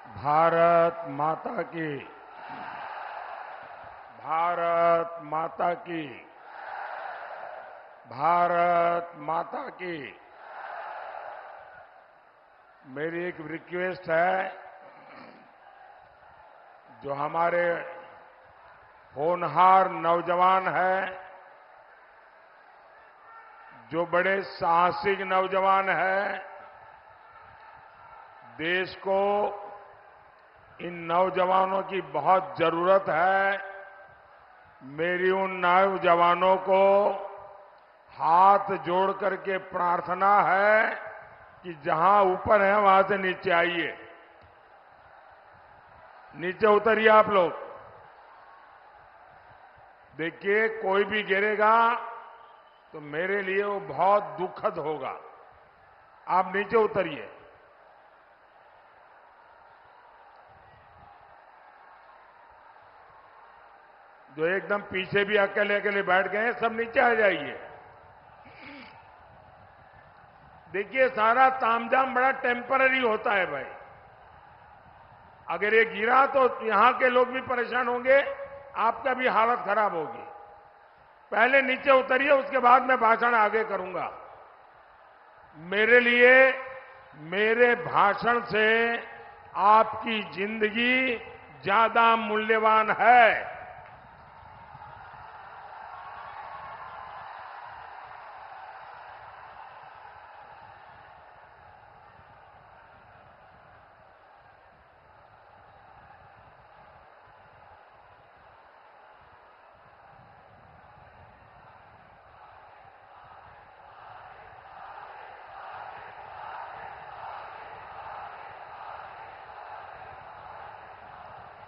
भारत माता की। भारत माता की। भारत माता की। मेरी एक रिक्वेस्ट है, जो हमारे होनहार नौजवान हैं, जो बड़े साहसिक नौजवान हैं, देश को इन नौजवानों की बहुत जरूरत है। मेरी उन नौजवानों को हाथ जोड़ करके प्रार्थना है कि जहां ऊपर है वहां से नीचे आइए, नीचे उतरिए आप लोग। देखिए, कोई भी गिरेगा तो मेरे लिए वो बहुत दुखद होगा। आप नीचे उतरिए। जो एकदम पीछे भी अकेले अकेले बैठ गए हैं, सब नीचे आ जाइए। देखिए, सारा तामझाम बड़ा टेम्पररी होता है भाई। अगर ये गिरा तो यहां के लोग भी परेशान होंगे, आपका भी हालत खराब होगी। पहले नीचे उतरिए, उसके बाद मैं भाषण आगे करूंगा। मेरे लिए, मेरे भाषण से आपकी जिंदगी ज्यादा मूल्यवान है।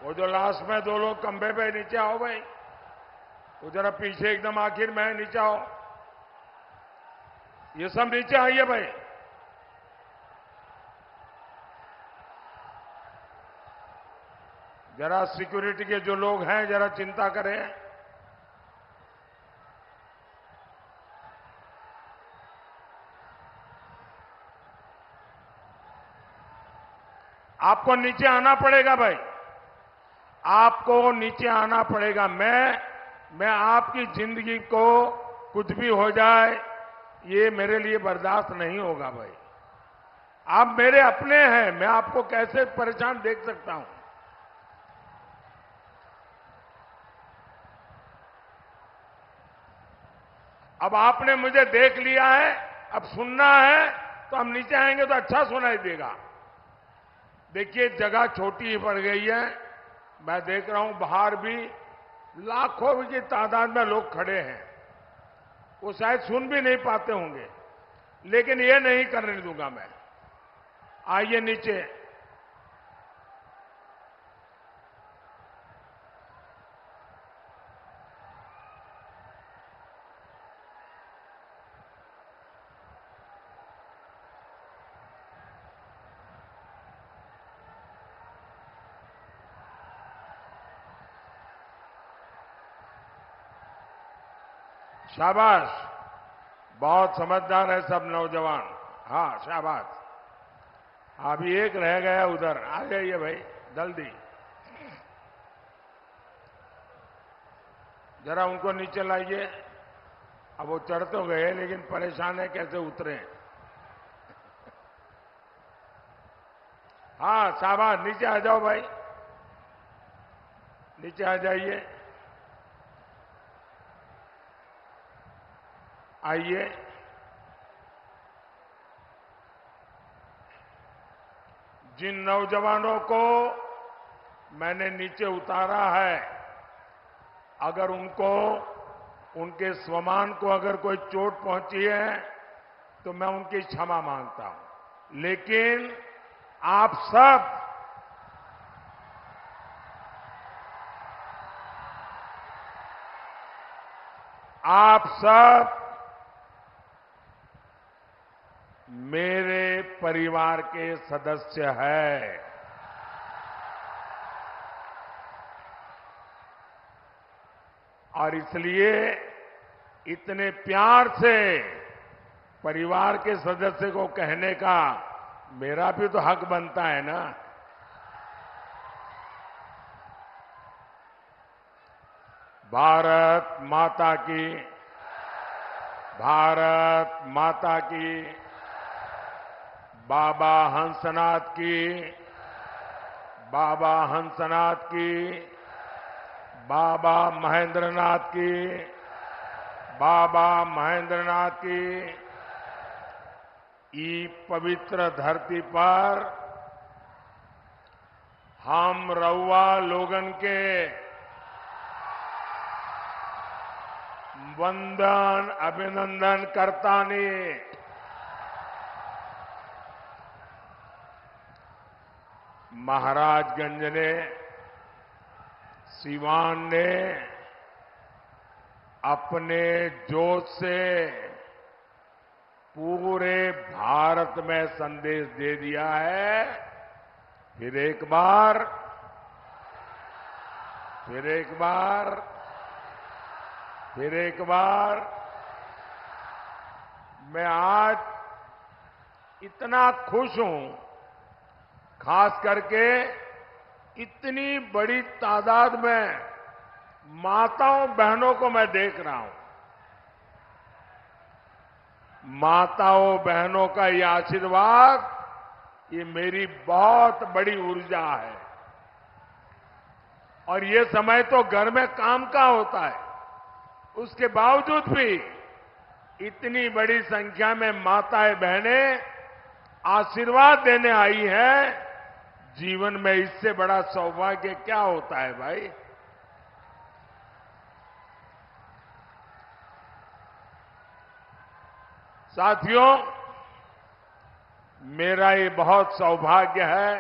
वो जो लास्ट में दो लोग खंभे पे, नीचे आओ भाई। वो जरा पीछे एकदम आखिर में नीचे आओ। ये सब नीचे आइए भाई। जरा सिक्योरिटी के जो लोग हैं, जरा चिंता करें। आपको नीचे आना पड़ेगा भाई, आपको नीचे आना पड़ेगा। मैं आपकी जिंदगी को कुछ भी हो जाए, ये मेरे लिए बर्दाश्त नहीं होगा भाई। आप मेरे अपने हैं, मैं आपको कैसे परेशान देख सकता हूं। अब आपने मुझे देख लिया है, अब सुनना है तो हम नीचे आएंगे तो अच्छा सुनाई देगा। देखिए, जगह छोटी ही पड़ गई है। मैं देख रहा हूं बाहर भी लाखों की तादाद में लोग खड़े हैं। वो शायद सुन भी नहीं पाते होंगे, लेकिन ये नहीं करने दूंगा मैं। आइए नीचे। शाबाश, बहुत समझदार है सब नौजवान। हाँ, शाबाश। अभी एक रह गया उधर, आ जाइए भाई जल्दी। जरा उनको नीचे लाइए। अब वो चढ़ तो गए, लेकिन परेशान है कैसे उतरे। हाँ, शाबाश, नीचे आ जाओ भाई, नीचे आ जाइए। आइए। जिन नौजवानों को मैंने नीचे उतारा है, अगर उनको, उनके स्वमान को अगर कोई चोट पहुंची है तो मैं उनकी क्षमा मांगता हूं। लेकिन आप सब, आप सब मेरे परिवार के सदस्य हैं। और इसलिए इतने प्यार से परिवार के सदस्य को कहने का मेरा भी तो हक बनता है ना। भारत माता की, भारत माता की, बाबा हंसनाथ की, बाबा हंसनाथ की, बाबा महेंद्रनाथ की, बाबा महेंद्रनाथ की। ई पवित्र धरती पर हम रउआ लोगन के वंदन अभिनंदन करतानी। महाराजगंज ने, सिवान ने अपने जोश से पूरे भारत में संदेश दे दिया है। फिर एक बार मैं आज इतना खुश हूं, खास करके इतनी बड़ी तादाद में माताओं बहनों को मैं देख रहा हूं। माताओं बहनों का ये आशीर्वाद, ये मेरी बहुत बड़ी ऊर्जा है। और ये समय तो घर में काम का होता है, उसके बावजूद भी इतनी बड़ी संख्या में माताएं बहनें आशीर्वाद देने आई हैं। जीवन में इससे बड़ा सौभाग्य क्या होता है भाई। साथियों, मेरा ये बहुत सौभाग्य है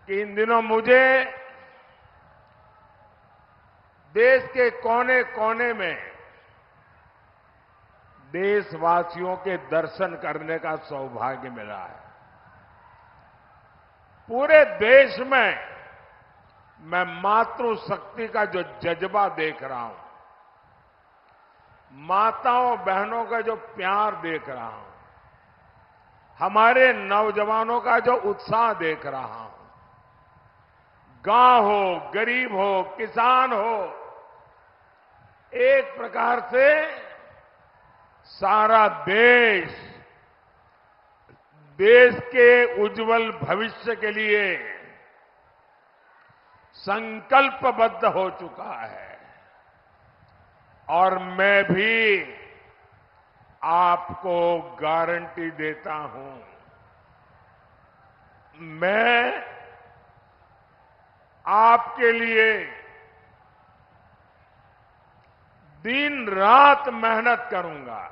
कि इन दिनों मुझे देश के कोने कोने में देशवासियों के दर्शन करने का सौभाग्य मिला है। पूरे देश में मैं मातृशक्ति का जो जज्बा देख रहा हूं, माताओं बहनों का जो प्यार देख रहा हूं, हमारे नौजवानों का जो उत्साह देख रहा हूं, गांव हो, गरीब हो, किसान हो, एक प्रकार से सारा देश के उज्जवल भविष्य के लिए संकल्पबद्ध हो चुका है। और मैं भी आपको गारंटी देता हूं, मैं आपके लिए दिन रात मेहनत करूंगा,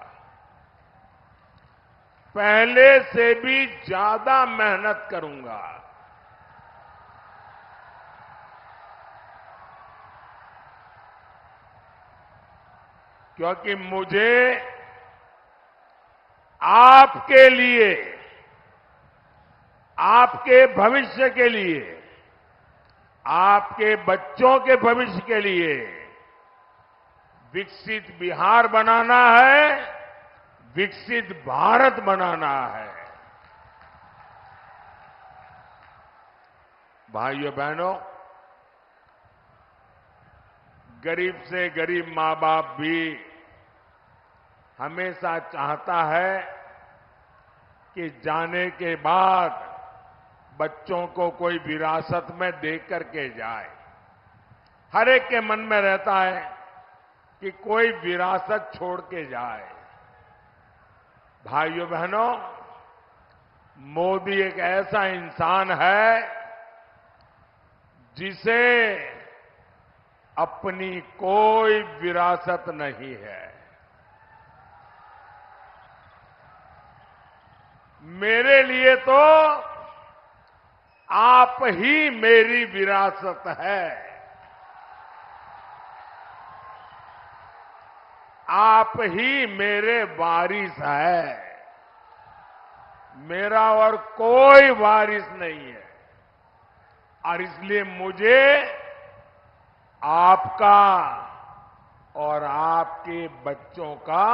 पहले से भी ज्यादा मेहनत करूंगा। क्योंकि मुझे आपके लिए, आपके भविष्य के लिए, आपके बच्चों के भविष्य के लिए विकसित बिहार बनाना है, विकसित भारत बनाना है। भाइयों बहनों, गरीब से गरीब मां बाप भी हमेशा चाहता है कि जाने के बाद बच्चों को कोई विरासत में दे करके जाए। हर एक के मन में रहता है कि कोई विरासत छोड़ के जाए। भाइयों बहनों, मोदी एक ऐसा इंसान है जिसे अपनी कोई विरासत नहीं है। मेरे लिए तो आप ही मेरी विरासत है। आप ही मेरे वारिस है। मेरा और कोई वारिस नहीं है। और इसलिए मुझे आपका और आपके बच्चों का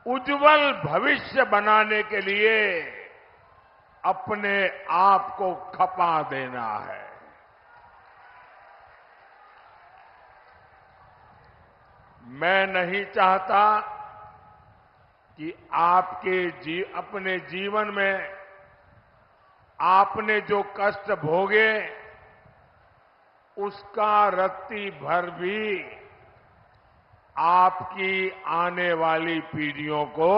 उज्जवल भविष्य बनाने के लिए अपने आप को खपा देना है। मैं नहीं चाहता कि आपके अपने जीवन में आपने जो कष्ट भोगे उसका रत्ती भर भी आपकी आने वाली पीढ़ियों को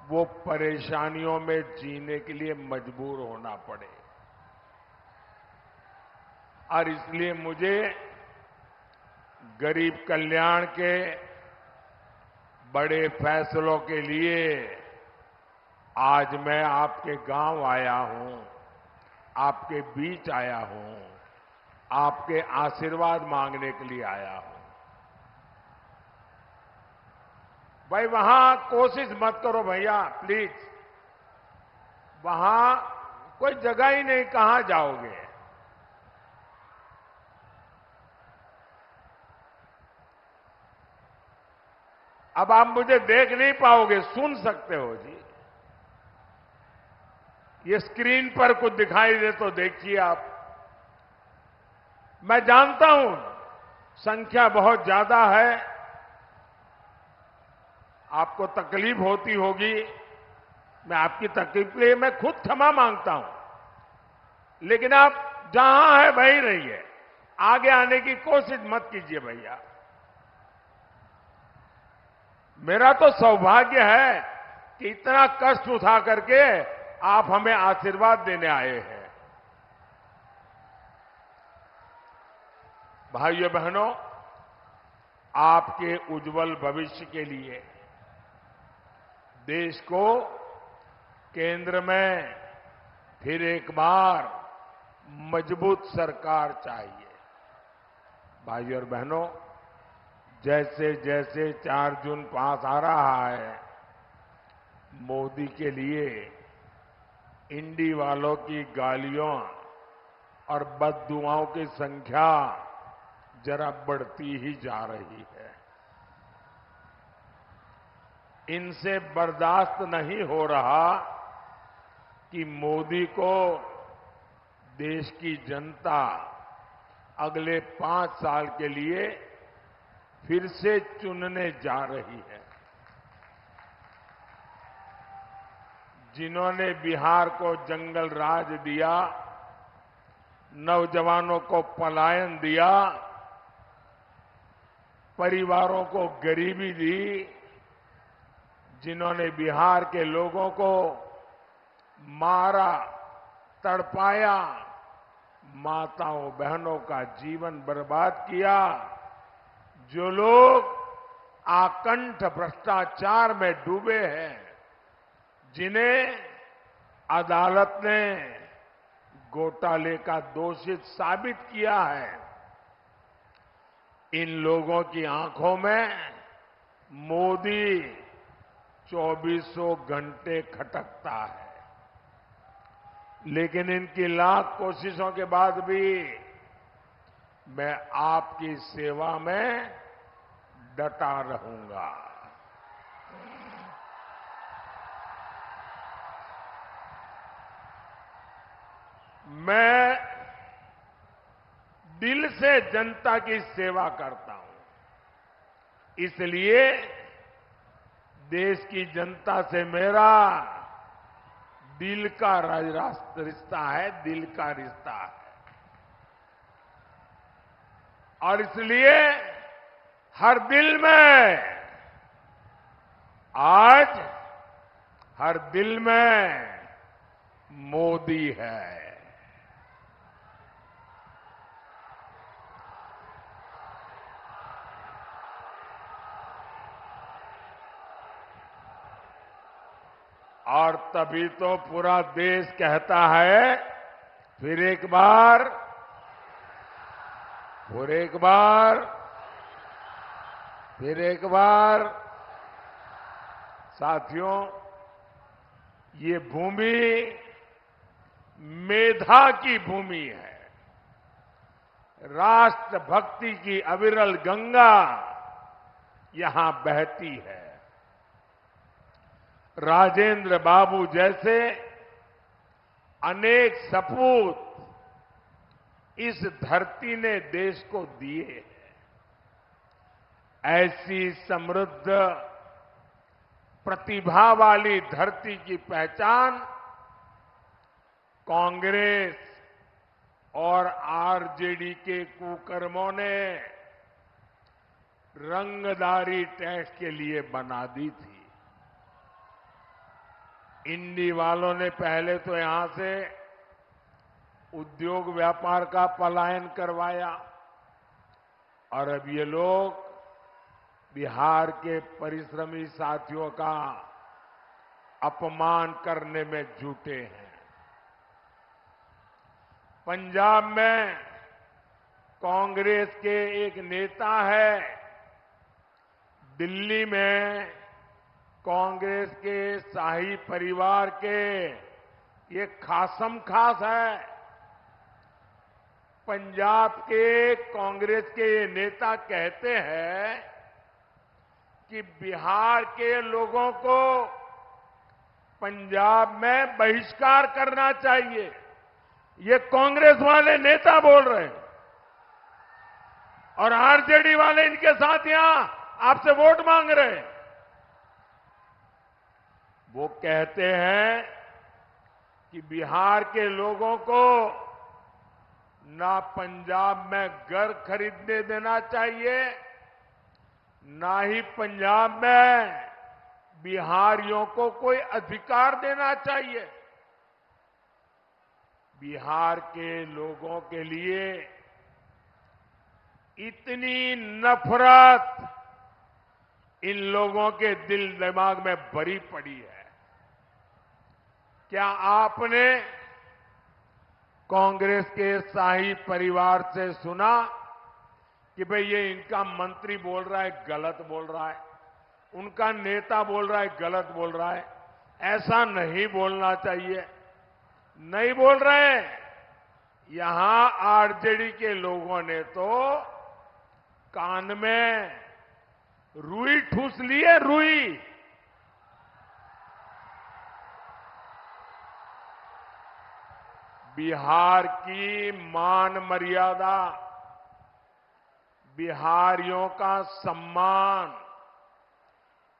वो परेशानियों में जीने के लिए मजबूर होना पड़े। और इसलिए मुझे गरीब कल्याण के बड़े फैसलों के लिए आज मैं आपके गांव आया हूं, आपके बीच आया हूं, आपके आशीर्वाद मांगने के लिए आया हूं। भाई वहां कोशिश मत करो भैया, प्लीज। वहां कोई जगह ही नहीं, कहां जाओगे? अब आप मुझे देख नहीं पाओगे, सुन सकते हो जी। ये स्क्रीन पर कुछ दिखाई दे तो देखिए आप। मैं जानता हूं संख्या बहुत ज्यादा है, आपको तकलीफ होती होगी। मैं आपकी तकलीफ के लिए मैं खुद क्षमा मांगता हूं, लेकिन आप जहां है वहीं रहिए, आगे आने की कोशिश मत कीजिए भैया। मेरा तो सौभाग्य है कि इतना कष्ट उठा करके आप हमें आशीर्वाद देने आए हैं। भाइयों बहनों, आपके उज्जवल भविष्य के लिए देश को केंद्र में फिर एक बार मजबूत सरकार चाहिए। भाइयों और बहनों, जैसे जैसे 4 जून पास आ रहा है, मोदी के लिए इंडी वालों की गालियों और बददुआओं की संख्या जरा बढ़ती ही जा रही है। इनसे बर्दाश्त नहीं हो रहा कि मोदी को देश की जनता अगले 5 साल के लिए फिर से चुनने जा रही है। जिन्होंने बिहार को जंगल राज दिया, नौजवानों को पलायन दिया, परिवारों को गरीबी दी, जिन्होंने बिहार के लोगों को मारा, तड़पाया, माताओं बहनों का जीवन बर्बाद किया, जो लोग आकंठ भ्रष्टाचार में डूबे हैं, जिन्हें अदालत ने घोटाले का दोषित साबित किया है, इन लोगों की आंखों में मोदी 24 घंटे खटकता है। लेकिन इनकी लाख कोशिशों के बाद भी मैं आपकी सेवा में डटा रहूंगा। मैं दिल से जनता की सेवा करता हूं, इसलिए देश की जनता से मेरा दिल का रिश्ता है, दिल का रिश्ता है। और इसलिए हर दिल में, आज हर दिल में मोदी है। और तभी तो पूरा देश कहता है, फिर एक बार, फिर एक बार, फिर एक बार। साथियों, ये भूमि मेधा की भूमि है। राष्ट्रभक्ति की अविरल गंगा यहां बहती है। राजेंद्र बाबू जैसे अनेक सपूत इस धरती ने देश को दिए हैं। ऐसी समृद्ध प्रतिभा वाली धरती की पहचान कांग्रेस और आरजेडी के कुकर्मों ने रंगदारी टैक्स के लिए बना दी थी। इंडी वालों ने पहले तो यहां से उद्योग व्यापार का पलायन करवाया और अब ये लोग बिहार के परिश्रमी साथियों का अपमान करने में जुटे हैं। पंजाब में कांग्रेस के एक नेता है, दिल्ली में कांग्रेस के शाही परिवार के ये खासम खास है। पंजाब के कांग्रेस के ये नेता कहते हैं कि बिहार के लोगों को पंजाब में बहिष्कार करना चाहिए। ये कांग्रेस वाले नेता बोल रहे हैं और आरजेडी वाले इनके साथ यहां आपसे वोट मांग रहे हैं। वो कहते हैं कि बिहार के लोगों को ना पंजाब में घर खरीदने देना चाहिए, ना ही पंजाब में बिहारियों को कोई अधिकार देना चाहिए। बिहार के लोगों के लिए इतनी नफरत इन लोगों के दिल दिमाग में भरी पड़ी है। क्या आपने कांग्रेस के शाही परिवार से सुना कि भाई ये इनका मंत्री बोल रहा है गलत बोल रहा है, उनका नेता बोल रहा है गलत बोल रहा है? ऐसा नहीं बोलना चाहिए। नहीं बोल रहे। यहां आरजेडी के लोगों ने तो कान में रुई ठूस ली है, रुई। बिहार की मान मर्यादा, बिहारियों का सम्मान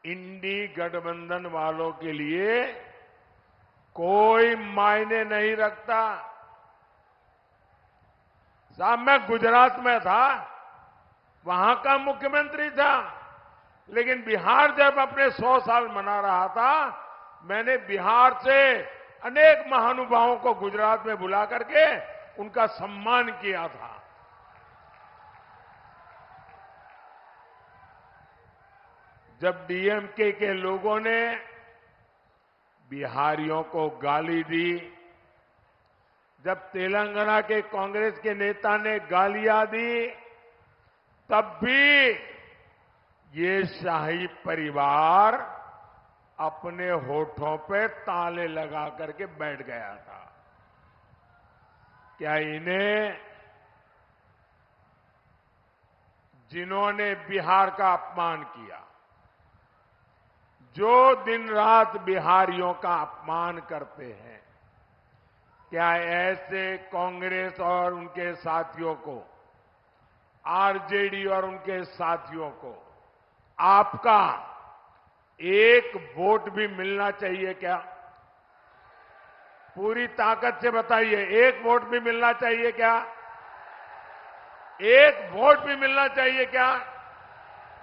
इंडी गठबंधन वालों के लिए कोई मायने नहीं रखता। साहब, मैं गुजरात में था, वहां का मुख्यमंत्री था, लेकिन बिहार जब अपने 100 साल मना रहा था, मैंने बिहार से अनेक महानुभावों को गुजरात में बुला करके उनका सम्मान किया था। जब डीएमके के लोगों ने बिहारियों को गाली दी, जब तेलंगाना के कांग्रेस के नेता ने गालियां दी, तब भी ये शाही परिवार अपने होठों पे ताले लगा करके बैठ गया था। क्या इन्हें, जिन्होंने बिहार का अपमान किया, जो दिन रात बिहारियों का अपमान करते हैं, क्या ऐसे कांग्रेस और उनके साथियों को, आरजेडी और उनके साथियों को आपका एक वोट भी मिलना चाहिए क्या? पूरी ताकत से बताइए, एक वोट भी मिलना चाहिए क्या? एक वोट भी मिलना चाहिए क्या?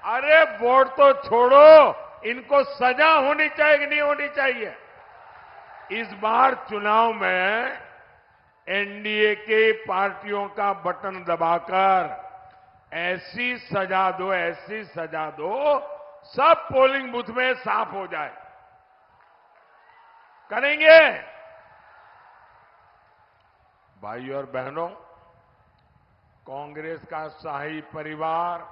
अरे वोट तो छोड़ो, इनको सजा होनी चाहिए कि नहीं होनी चाहिए? इस बार चुनाव में एनडीए के पार्टियों का बटन दबाकर ऐसी सजा दो, ऐसी सजा दो, सब पोलिंग बूथ में साफ हो जाए। करेंगे? भाई और बहनों, कांग्रेस का शाही परिवार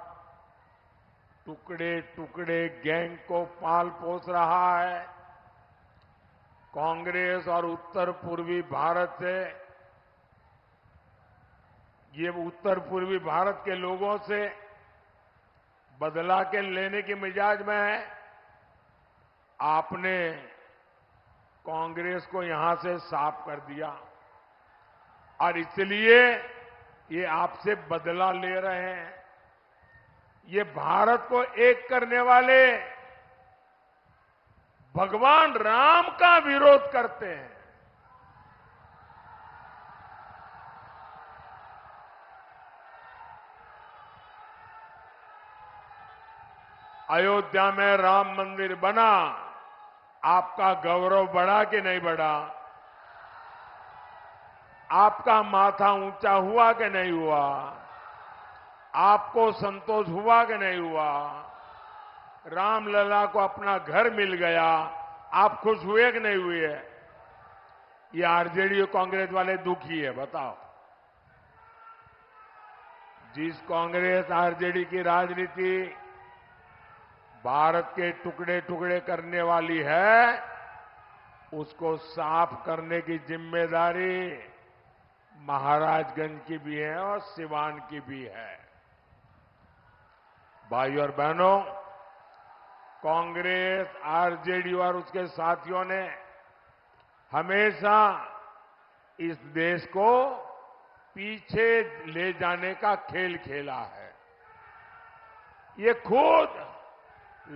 टुकड़े टुकड़े गैंग को पाल पोस रहा है। कांग्रेस और उत्तर पूर्वी भारत से, ये उत्तर पूर्वी भारत के लोगों से बदला के लेने के मिजाज में है। आपने कांग्रेस को यहां से साफ कर दिया और इसलिए ये आपसे बदला ले रहे हैं। ये भारत को एक करने वाले भगवान राम का विरोध करते हैं। अयोध्या में राम मंदिर बना, आपका गौरव बढ़ा कि नहीं बढ़ा? आपका माथा ऊंचा हुआ कि नहीं हुआ? आपको संतोष हुआ कि नहीं हुआ? रामलला को अपना घर मिल गया, आप खुश हुए कि नहीं हुए? ये आरजेडी और कांग्रेस वाले दुखी है, बताओ। जिस कांग्रेस आरजेडी की राजनीति भारत के टुकड़े टुकड़े करने वाली है, उसको साफ करने की जिम्मेदारी महाराजगंज की भी है और सिवान की भी है। भाइयों और बहनों, कांग्रेस, आरजेडी और उसके साथियों ने हमेशा इस देश को पीछे ले जाने का खेल खेला है। ये खुद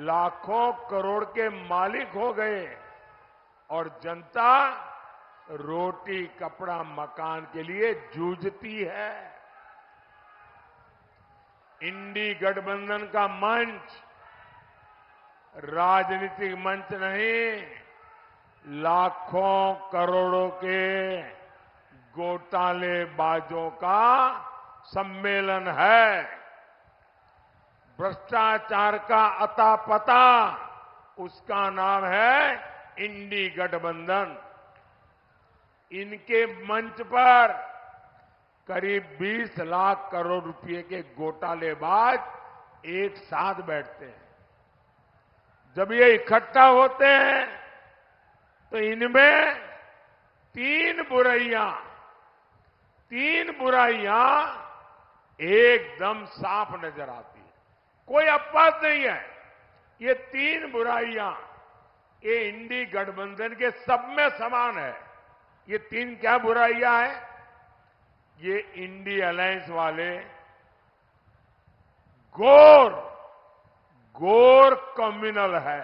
लाखों करोड़ के मालिक हो गए और जनता रोटी कपड़ा मकान के लिए जूझती है। इंडी गठबंधन का मंच राजनीतिक मंच नहीं, लाखों करोड़ों के घोटालेबाजों का सम्मेलन है। भ्रष्टाचार का अता पता, उसका नाम है इंडी गठबंधन। इनके मंच पर करीब 20 लाख करोड़ रुपए के घोटालेबाज एक साथ बैठते हैं। जब ये इकट्ठा होते हैं तो इनमें तीन बुराइयां एकदम साफ नजर आती है, कोई अपवाद नहीं है। ये तीन बुराइयां ये इंडी गठबंधन के सब में समान है। ये तीन क्या बुराइयां हैं? ये इंडी अलायंस वाले घोर कम्युनल है,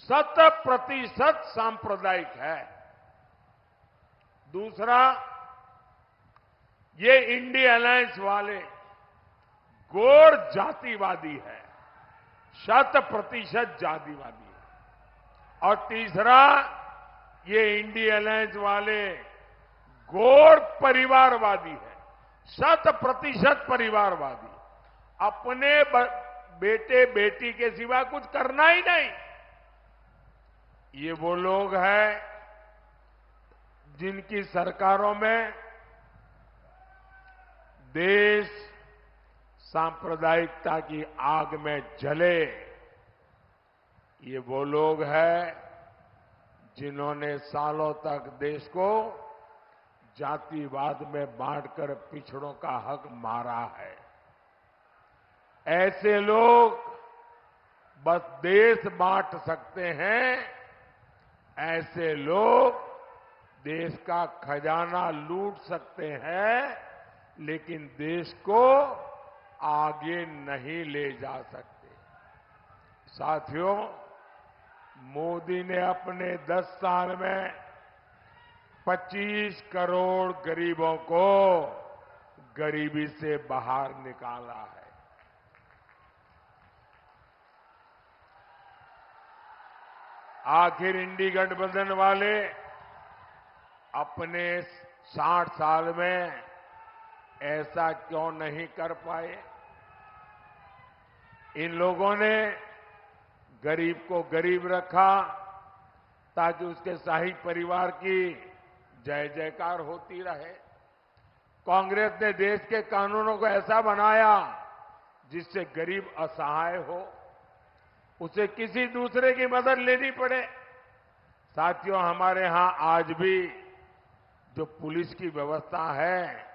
100% सांप्रदायिक है। दूसरा, ये इंडी अलायंस वाले घोर जातिवादी है, 100% जातिवादी है। और तीसरा, ये इंडी अलायंस वाले घोर परिवारवादी है, 100% परिवारवादी। अपने बेटे बेटी के सिवा कुछ करना ही नहीं। ये वो लोग हैं जिनकी सरकारों में देश सांप्रदायिकता की आग में जले। ये वो लोग हैं जिन्होंने सालों तक देश को जातिवाद में बांटकर पिछड़ों का हक मारा है। ऐसे लोग बस देश बांट सकते हैं, ऐसे लोग देश का खजाना लूट सकते हैं, लेकिन देश को आगे नहीं ले जा सकते। साथियों, मोदी ने अपने 10 साल में 25 करोड़ गरीबों को गरीबी से बाहर निकाला है। आखिर इंडी गठबंधन वाले अपने 60 साल में ऐसा क्यों नहीं कर पाए? इन लोगों ने गरीब को गरीब रखा ताकि उसके शाही परिवार की जय जयकार होती रहे। कांग्रेस ने देश के कानूनों को ऐसा बनाया जिससे गरीब असहाय हो, उसे किसी दूसरे की मदद लेनी पड़े। साथियों, हमारे यहां आज भी जो पुलिस की व्यवस्था है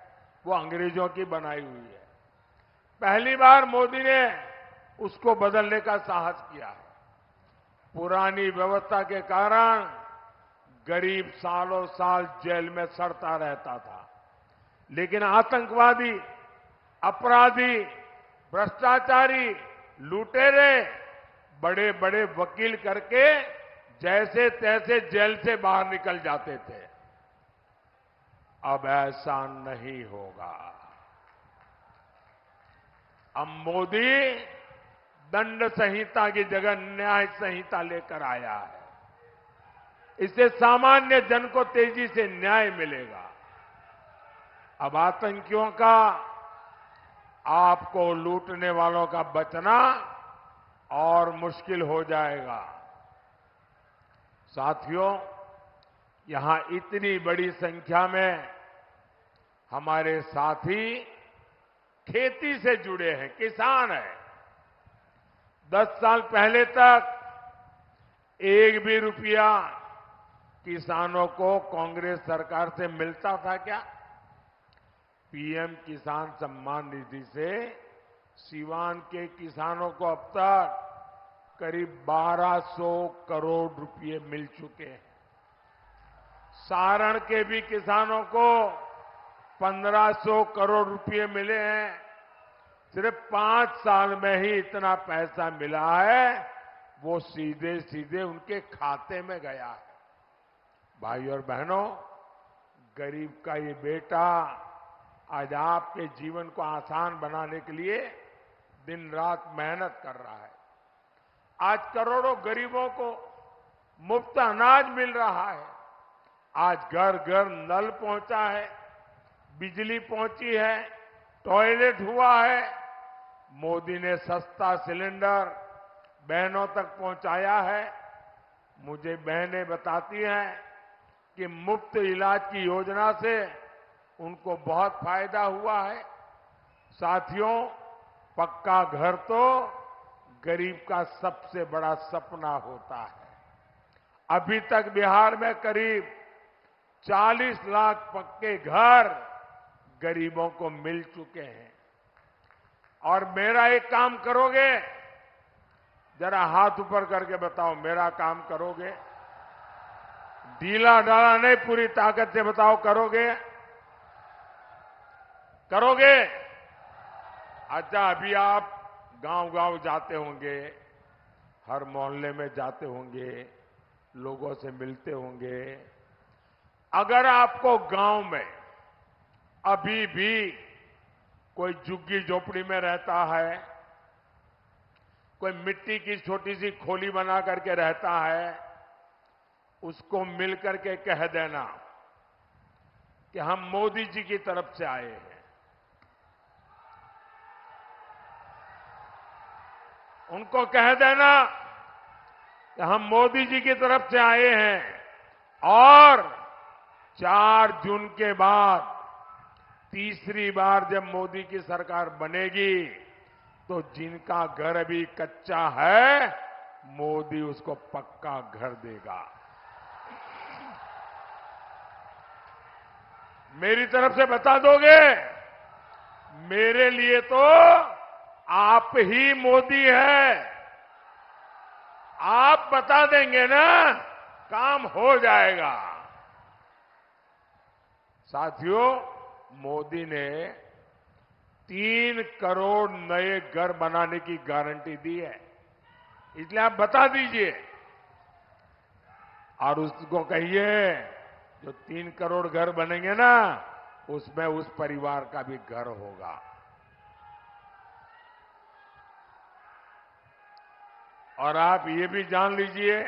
वो अंग्रेजों की बनाई हुई है। पहली बार मोदी ने उसको बदलने का साहस किया है। पुरानी व्यवस्था के कारण गरीब सालों साल जेल में सड़ता रहता था, लेकिन आतंकवादी, अपराधी भ्रष्टाचारी, लुटेरे बड़े बड़े वकील करके जैसे तैसे जेल से बाहर निकल जाते थे। अब ऐसा नहीं होगा। अब मोदी दंड संहिता की जगह न्याय संहिता लेकर आया है। इससे सामान्य जन को तेजी से न्याय मिलेगा। अब आतंकियों का, आपको लूटने वालों का बचना और मुश्किल हो जाएगा। साथियों, यहां इतनी बड़ी संख्या में हमारे साथी खेती से जुड़े हैं, किसान हैं। 10 साल पहले तक एक भी रुपया किसानों को कांग्रेस सरकार से मिलता था क्या? पीएम किसान सम्मान निधि से सीवान के किसानों को अब तक करीब 1200 करोड़ रुपए मिल चुके हैं। सारण के भी किसानों को 1500 करोड़ रुपए मिले हैं। सिर्फ 5 साल में ही इतना पैसा मिला है, वो सीधे सीधे उनके खाते में गया है। भाई और बहनों, गरीब का ये बेटा आज आपके जीवन को आसान बनाने के लिए दिन रात मेहनत कर रहा है। आज करोड़ों गरीबों को मुफ्त अनाज मिल रहा है। आज घर घर नल पहुंचा है, बिजली पहुंची है, टॉयलेट हुआ है। मोदी ने सस्ता सिलेंडर बहनों तक पहुंचाया है। मुझे बहनें बताती हैं कि मुफ्त इलाज की योजना से उनको बहुत फायदा हुआ है। साथियों, पक्का घर तो गरीब का सबसे बड़ा सपना होता है। अभी तक बिहार में करीब 40 लाख पक्के घर गरीबों को मिल चुके हैं। और मेरा एक काम करोगे? जरा हाथ ऊपर करके बताओ, मेरा काम करोगे? ढीला ढाला नहीं, पूरी ताकत से बताओ, करोगे? करोगे? अच्छा, अभी आप गांव-गांव जाते होंगे, हर मोहल्ले में जाते होंगे, लोगों से मिलते होंगे। अगर आपको गांव में अभी भी कोई झुग्गी झोपड़ी में रहता है, कोई मिट्टी की छोटी सी खोली बना करके रहता है, उसको मिल करके कह देना कि हम मोदी जी की तरफ से आए हैं। उनको कह देना कि हम मोदी जी की तरफ से आए हैं और 4 जून के बाद तीसरी बार जब मोदी की सरकार बनेगी तो जिनका घर अभी कच्चा है, मोदी उसको पक्का घर देगा। मेरी तरफ से बता दोगे? मेरे लिए तो आप ही मोदी है। आप बता देंगे ना, काम हो जाएगा। साथियों, मोदी ने 3 करोड़ नए घर बनाने की गारंटी दी है। इसलिए आप बता दीजिए और उसको कहिए जो 3 करोड़ घर बनेंगे ना, उसमें उस परिवार का भी घर होगा। और आप ये भी जान लीजिए,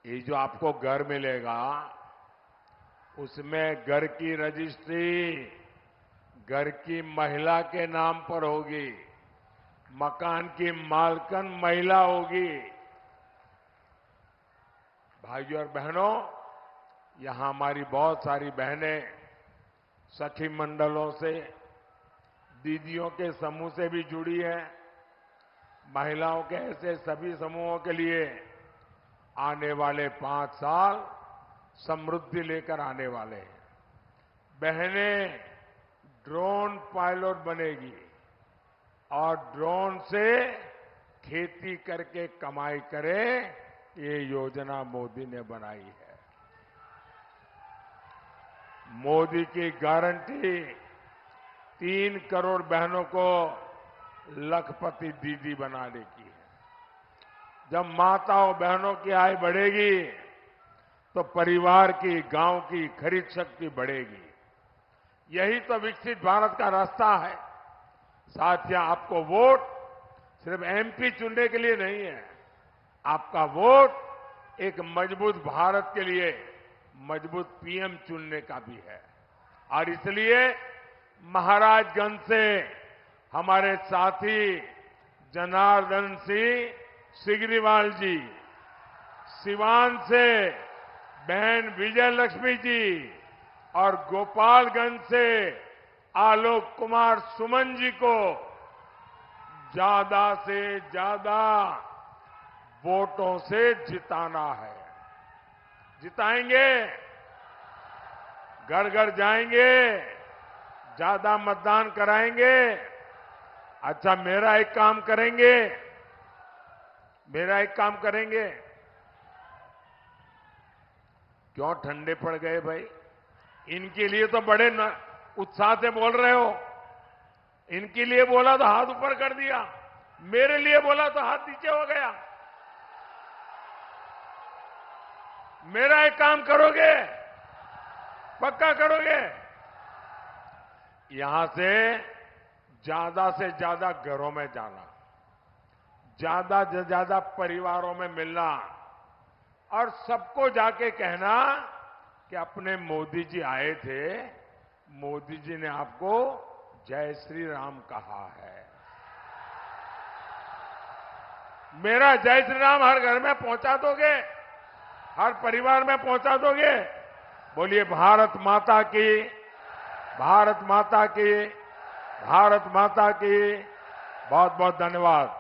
ये जो आपको घर मिलेगा, उसमें घर की रजिस्ट्री घर की महिला के नाम पर होगी। मकान की मालकन महिला होगी। भाइयों और बहनों, यहां हमारी बहुत सारी बहनें सखी मंडलों से, दीदियों के समूह से भी जुड़ी हैं। महिलाओं के ऐसे सभी समूहों के लिए आने वाले 5 साल समृद्धि लेकर आने वाले हैं। बहनें ड्रोन पायलट बनेगी और ड्रोन से खेती करके कमाई करे, ये योजना मोदी ने बनाई है। मोदी की गारंटी 3 करोड़ बहनों को लखपति दीदी बनाने की है। जब माताओं बहनों की आय बढ़ेगी तो परिवार की, गांव की खरीद शक्ति बढ़ेगी। यही तो विकसित भारत का रास्ता है। साथियों, आपको वोट सिर्फ एमपी चुनने के लिए नहीं है। आपका वोट एक मजबूत भारत के लिए मजबूत पीएम चुनने का भी है। और इसलिए महाराजगंज से हमारे साथी जनार्दन सिंह सिग्रीवाल जी, सिवान से बहन विजय लक्ष्मी जी और गोपालगंज से आलोक कुमार सुमन जी को ज्यादा से ज्यादा वोटों से जिताना है। जिताएंगे, घर घर जाएंगे, ज्यादा मतदान कराएंगे। अच्छा, मेरा एक काम करेंगे। क्यों ठंडे पड़ गए भाई? इनके लिए तो बड़े उत्साह से बोल रहे हो। इनके लिए बोला तो हाथ ऊपर कर दिया, मेरे लिए बोला तो हाथ नीचे हो गया। मेरा एक काम करोगे? पक्का करोगे? यहां से ज्यादा घरों में जाना, ज्यादा से ज्यादा परिवारों में मिलना और सबको जाके कहना कि अपने मोदी जी आए थे, मोदी जी ने आपको जय श्री राम कहा है। मेरा जय श्री राम हर घर में पहुंचा दोगे? हर परिवार में पहुंचा दोगे? बोलिए भारत माता की, भारत माता की, भारत माता की। बहुत बहुत धन्यवाद।